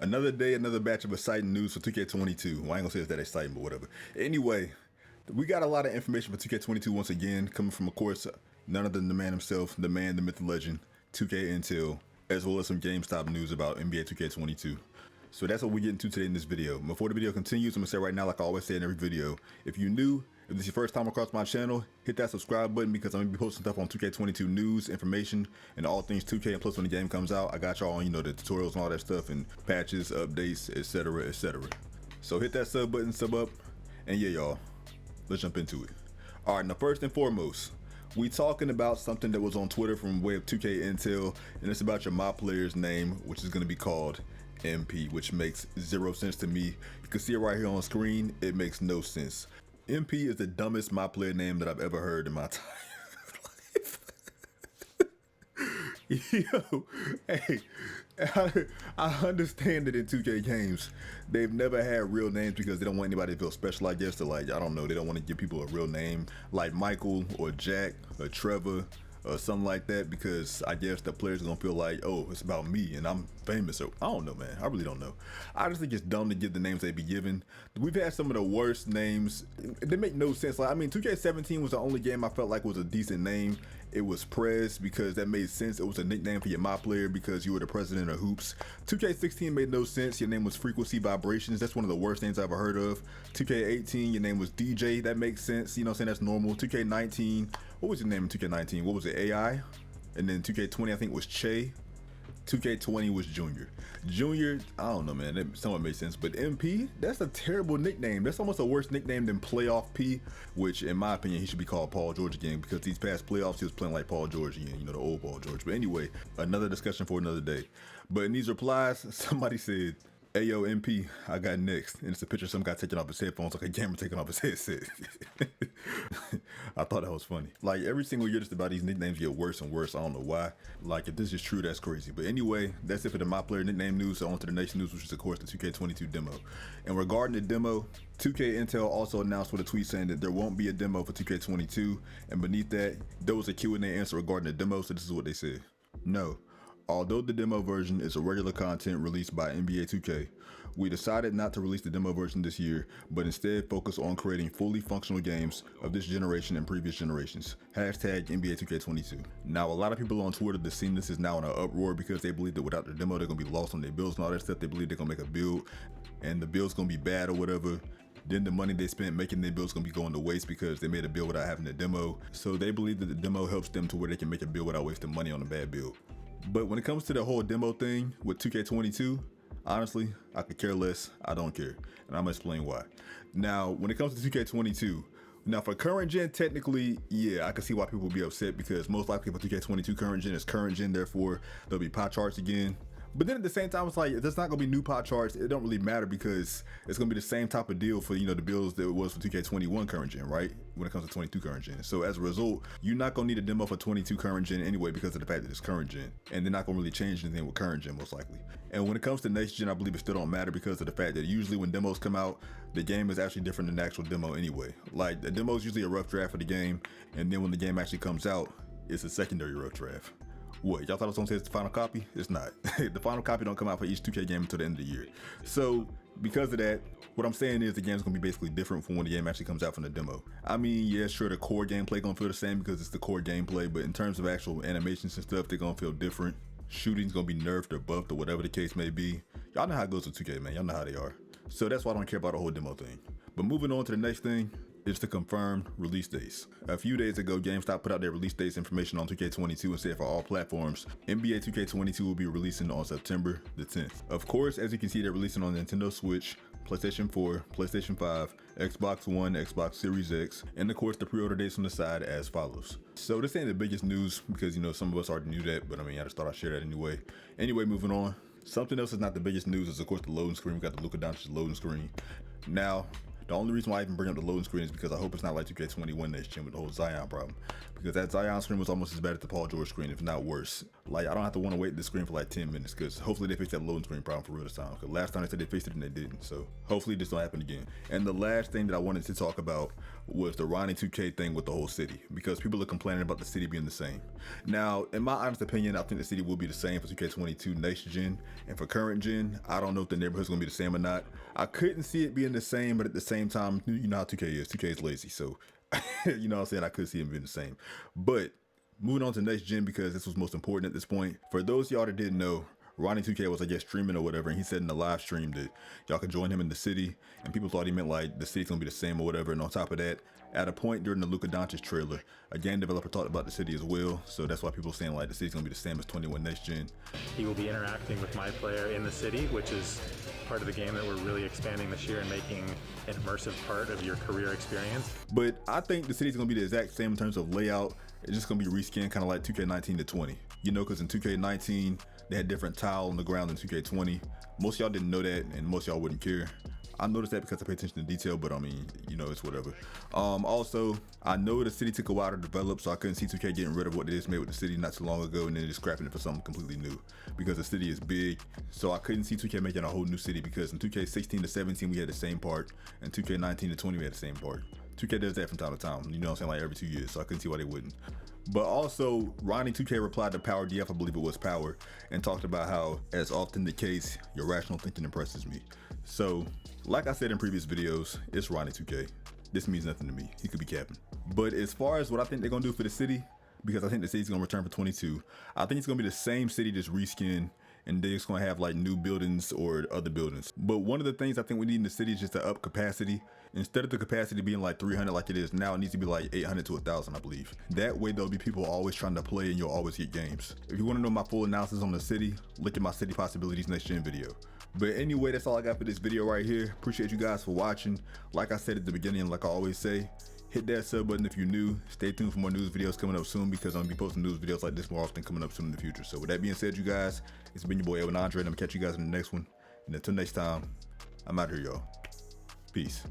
Another day, another batch of exciting news for 2K22. Well, I ain't gonna say it's that exciting, but whatever. Anyway, we got a lot of information for 2K22 once again, coming from, of course, none other than the man himself, the man, the myth, the legend, 2K Intel, as well as some GameStop news about NBA 2K22. So that's what we get into today in this video. Before the video continues, I'm gonna say right now, like I always say in every video, if you're new, if this is your first time across my channel, hit that subscribe button because I'm gonna be posting stuff on 2K22 news, information, and all things 2K. And plus, when the game comes out, I got y'all on, the tutorials and all that stuff, and patches, updates, etc., etc. So hit that sub button, sub up, and yeah, y'all, let's jump into it. All right, now first and foremost, we talking about something that was on Twitter from way of 2K Intel, and it's about your My Player's name, which is gonna be called MP, which makes zero sense to me. You can see it right here on screen. It makes no sense. MP is the dumbest My Player name that I've ever heard in my entire life. Yo, hey, I understand that in 2K games, they've never had real names because they don't want anybody to feel special, I guess, to like, I don't know, they don't want to give people a real name like Michael or Jack or Trevor or something like that, because I guess the players are gonna feel like, oh, it's about me and I'm famous. So I don't know, man. I really don't know. I just think it's dumb to give the names they be given. We've had some of the worst names. They make no sense. Like, I mean, 2K17 was the only game I felt like was a decent name. It was Prez because that made sense. It was a nickname for your My Player because you were the president of Hoops. 2K16 made no sense. Your name was Frequency Vibrations. That's one of the worst names I've ever heard of. 2K18, your name was DJ. That makes sense. You know what I'm saying? That's normal. 2K19, what was your name in 2K19? What was it? AI? And then 2K20, I think, was Che. 2K20 was Junior. Junior, I don't know, man. That somewhat makes sense. But MP, that's a terrible nickname. That's almost a worse nickname than Playoff P, which, in my opinion, he should be called Paul George again, because these past playoffs, he was playing like Paul George again, the old Paul George. But anyway, another discussion for another day. But in these replies, somebody said, "Hey yo, MP, I got next." And it's a picture of some guy taking off his headphones, like a gamer taking off his headset. I thought that was funny. Like, every single year, just about these nicknames get worse and worse. I don't know why. Like, if this is true, that's crazy. But anyway, that's it for the My Player nickname news. So on to the next news, which is, of course, the 2K22 demo. And regarding the demo, 2K Intel also announced with a tweet saying that there won't be a demo for 2K22. And beneath that, there was a Q&A answer regarding the demo. So this is what they said. No. Although the demo version is a regular content released by NBA 2K, we decided not to release the demo version this year, but instead focus on creating fully functional games of this generation and previous generations. Hashtag NBA 2K22. Now, a lot of people on Twitter that seen this is now in an uproar because they believe that without the demo, they're gonna be lost on their builds and all that stuff. They believe they're gonna make a build and the build's gonna be bad or whatever. Then the money they spent making their builds gonna be going to waste because they made a build without having the demo. So they believe that the demo helps them to where they can make a build without wasting money on a bad build. But when it comes to the whole demo thing with 2K22, honestly, I could care less. I don't care. And I'm gonna explain why. Now, when it comes to 2K22, now for current gen, technically, yeah, I can see why people will be upset because most likely for 2K22 current gen is current gen, therefore there'll be pie charts again. But then at the same time, it's like, if there's not gonna be new pie charts, it don't really matter because it's gonna be the same type of deal for, the builds that it was for 2K21 current gen, right? When it comes to 22 current gen. So as a result, you're not gonna need a demo for 22 current gen anyway because of the fact that it's current gen. And they're not gonna really change anything with current gen most likely. And when it comes to next gen, I believe it still don't matter because of the fact that usually when demos come out, the game is actually different than the actual demo anyway. Like, the demo is usually a rough draft of the game, and then when the game actually comes out, it's a secondary rough draft. What, y'all thought I was gonna say it's the final copy? It's not. The final copy don't come out for each 2K game until the end of the year. So because of that, what I'm saying is the game's gonna be basically different from when the game actually comes out from the demo. I mean, yeah, sure, the core gameplay gonna feel the same because it's the core gameplay, but in terms of actual animations and stuff, they're gonna feel different. Shooting's gonna be nerfed or buffed or whatever the case may be. Y'all know how it goes with 2K, man. Y'all know how they are. So that's why I don't care about the whole demo thing. But moving on to the next thing, is to confirm release dates. A few days ago, GameStop put out their release dates information on 2K22 and said for all platforms, NBA 2K22 will be releasing on September the 10th. Of course, as you can see, they're releasing on Nintendo Switch, PlayStation 4, PlayStation 5, Xbox One, Xbox Series X, and of course the pre-order dates on the side as follows. So this ain't the biggest news because some of us already knew that, but I mean, I just thought I'd share that anyway. Anyway, moving on. Something else is not the biggest news is of course the loading screen. We got the Luka Doncic loading screen. Now, The only reason why I even bring up the loading screen is because I hope it's not like 2K21 next gen with the whole Zion problem. Because that Zion screen was almost as bad as the Paul George screen, if not worse. Like, I don't have to want to wait this screen for like 10 minutes, because hopefully they fix that loading screen problem for real this time. Because last time they said they fixed it and they didn't. So hopefully this don't happen again. And the last thing that I wanted to talk about was the Ronnie 2K thing with the whole city, because people are complaining about the city being the same. Now, in my honest opinion, I think the city will be the same for 2K22 next gen, and for current gen, I don't know if the neighborhood's gonna be the same or not. I couldn't see it being the same, but at the same time, you know how 2K is. 2K is lazy, so you know what I'm saying, I could see it being the same. But moving on to next gen, because this was most important at this point. For those of y'all that didn't know, Ronnie 2K was, I guess, streaming or whatever, and he said in the live stream that y'all could join him in the city, and people thought he meant like the city's gonna be the same or whatever. And on top of that, at a point during the Luka Doncic trailer, a game developer talked about the city as well, so that's why people are saying like the city's gonna be the same as 21 next gen. He will be interacting with my player in the city, which is part of the game that we're really expanding this year and making an immersive part of your career experience. But I think the city's gonna be the exact same in terms of layout. It's just gonna be reskinned kind of like 2K19 to 20. You know, because in 2K19, they had different tile on the ground in 2K20. Most of y'all didn't know that, and most of y'all wouldn't care. I noticed that because I pay attention to detail, but I mean, you know, it's whatever. Also, I know the city took a while to develop, so I couldn't see 2K getting rid of what they just made with the city not too long ago and then just scrapping it for something completely new, because the city is big. So I couldn't see 2K making a whole new city, because in 2K16 to 17 we had the same part, and 2K19 to 20 we had the same part. 2K does that from time to time, you know what I'm saying, like every 2 years, so I couldn't see why they wouldn't. But also, Ronnie 2K replied to Power DF, I believe it was Power, and talked about how, as often the case, your rational thinking impresses me. So, like I said in previous videos, it's Ronnie 2K. This means nothing to me. He could be capping. But as far as what I think they're gonna do for the city, because I think the city's gonna return for 22, I think it's gonna be the same city, just reskin, and they're just gonna have like new buildings or other buildings. But one of the things I think we need in the city is just to up capacity. Instead of the capacity being like 300 like it is now, it needs to be like 800 to 1,000, I believe. That way there'll be people always trying to play and you'll always get games. If you wanna know my full analysis on the city, look at my City Possibilities Next Gen video. But anyway, that's all I got for this video right here. Appreciate you guys for watching. Like I said at the beginning, like I always say, hit that sub button if you're new. Stay tuned for more news videos coming up soon, because I'm gonna be posting news videos like this more often coming up soon in the future. So with that being said, you guys, it's been your boy Edwin Andre, and I'm gonna catch you guys in the next one. And until next time, I'm out here, y'all. Peace.